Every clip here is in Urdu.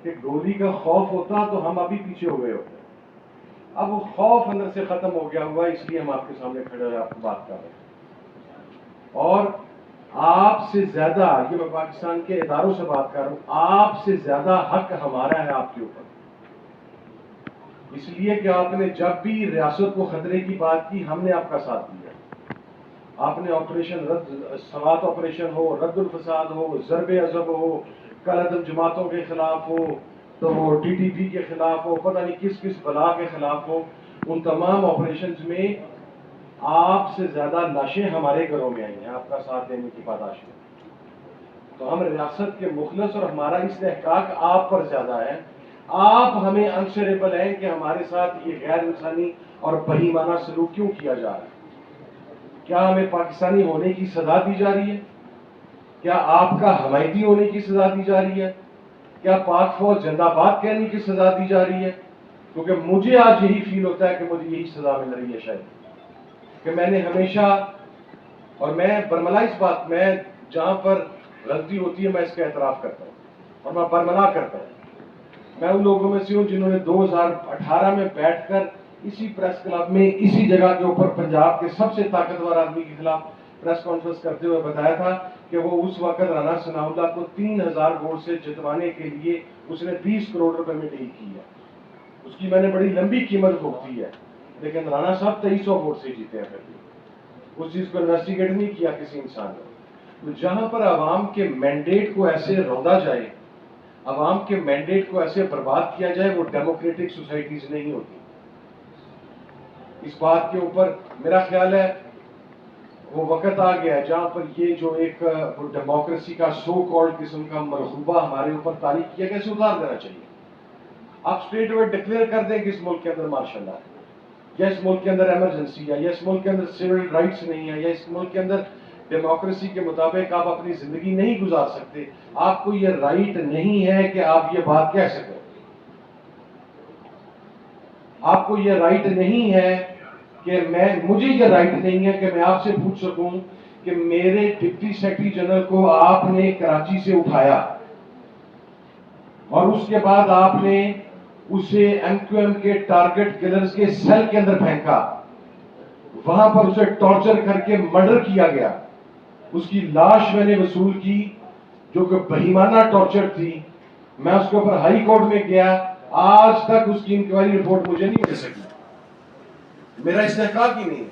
کہ گولی کا خوف ہوتا تو ہم ابھی پیچھے ہو گئے ہوتے. اب وہ خوف اندر سے ختم ہو گیا ہوا، اس لیے ہم آپ کے سامنے کھڑے ہوئے آپ کو بات کر رہے ہیں. اور آپ سے زیادہ، یہ میں پاکستان کے اداروں سے بات کر رہا ہوں، آپ سے زیادہ حق ہمارا ہے آپ کے اوپر. اس لیے کہ آپ نے جب بھی ریاست کو خطرے کی بات کی، ہم نے آپ کا ساتھ دیا. آپ نے آپریشن سوات آپریشن ہو، رد الفساد ہو، ضرب عضب ہو، کل عدم جماعتوں کے خلاف ہو، تو وہ ٹی ٹی پی کے خلاف ہو، پتہ نہیں کس کس بلا کے خلاف ہو، ان تمام آپریشنز میں آپ سے زیادہ لاشیں ہمارے گھروں میں آئی ہیں آپ کا ساتھ دینے کی پاداش میں. تو ہم ریاست کے مخلص، اور ہمارا استحقاق آپ پر زیادہ ہے. آپ ہمیں انسریبل ہیں کہ ہمارے ساتھ یہ غیر انسانی اور بہیمانہ سلوک کیوں کیا جا رہا ہے. کیا ہمیں پاکستانی ہونے کی سزا دی جا رہی ہے؟ کیا آپ کا حمایتی ہونے کی سزا دی جا رہی ہے؟ کیا پاک فوج زندہ باد کہنے کی سزا دی جا رہی ہے؟ کیونکہ مجھے آج یہی فیل ہوتا ہے کہ مجھے یہی سزا مل رہی ہے شاید، کہ میں نے ہمیشہ، اور میں برملا اس بات میں جہاں پر غلطی ہوتی ہے میں اس کا اعتراف کرتا ہوں اور میں برملا کرتا ہوں. میں ان لوگوں میں سے ہوں جنہوں نے 2018 میں بیٹھ کر اسی پریس کلب میں اسی جگہ کے اوپر پنجاب کے سب سے طاقتور آدمی کے خلاف پریس کانفرنس کرتے ہوئے بتایا تھا کہ وہ اس وقت رانا ثناء اللہ کو 3000 ووٹ سے جتوانے کے لیے اس نے 20 کروڑ روپے میں ڈیل کی ہے. اس کی میں نے بڑی لمبی قیمت بھگتی ہے، لیکن رانا صاحب 2300 ووٹ سے جیتے ہیں. پھر بھی اس چیز کو انویسٹیگیٹ نہیں کیا کسی انسان نے. تو جہاں پر عوام کے مینڈیٹ کو ایسے روندا جائے، عوام کے مینڈیٹ کو ایسے برباد کیا جائے، وہ ڈیموکریٹک سوسائٹیز نہیں ہوتی. اس بات کے اوپر میرا خیال ہے وہ وقت آ گیا ہے جہاں پر یہ جو ایک ڈیموکریسی کا سو کالڈ قسم کا مرحوبہ ہمارے اوپر طاری کیا گیا، اسے اتار دینا چاہیے. آپ اسٹریٹ اوے ڈکلیئر کر دیں کہ اس ملک کے اندر مارشل لا ہے، یا اس ملک کے اندر ایمرجنسی ہے، یا اس ملک کے اندر سول رائٹس نہیں ہے، یا اس ملک کے اندر ڈیموکریسی کے مطابق آپ اپنی زندگی نہیں گزار سکتے. آپ کو یہ رائٹ نہیں ہے کہ آپ یہ بات کہہ سکیں. آپ کو یہ رائٹ نہیں ہے کہ مجھے یہ رائٹ نہیں ہے کہ میں آپ سے پوچھ سکوں کہ میرے ڈپٹی سیکرٹری جنرل کو آپ نے کراچی سے اٹھایا اور اس کے بعد آپ نے اسے ایم کیو ایم کے ٹارگٹ کلرز کے سیل کے اندر پھینکا، وہاں پر اسے ٹارچر کر کے مرڈر کیا گیا. اس کی لاش میں نے وصول کی جو کہ بہیمانہ ٹارچر تھی. میں اس کے اوپر ہائی کورٹ میں گیا، آج تک اس کی انکوائری رپورٹ مجھے نہیں مل سکی. میرا استحقاق ہی نہیں ہے،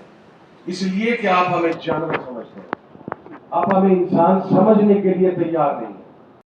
اس لیے کہ آپ ہمیں جانور سمجھتے ہیں، آپ ہمیں انسان سمجھنے کے لیے تیار نہیں.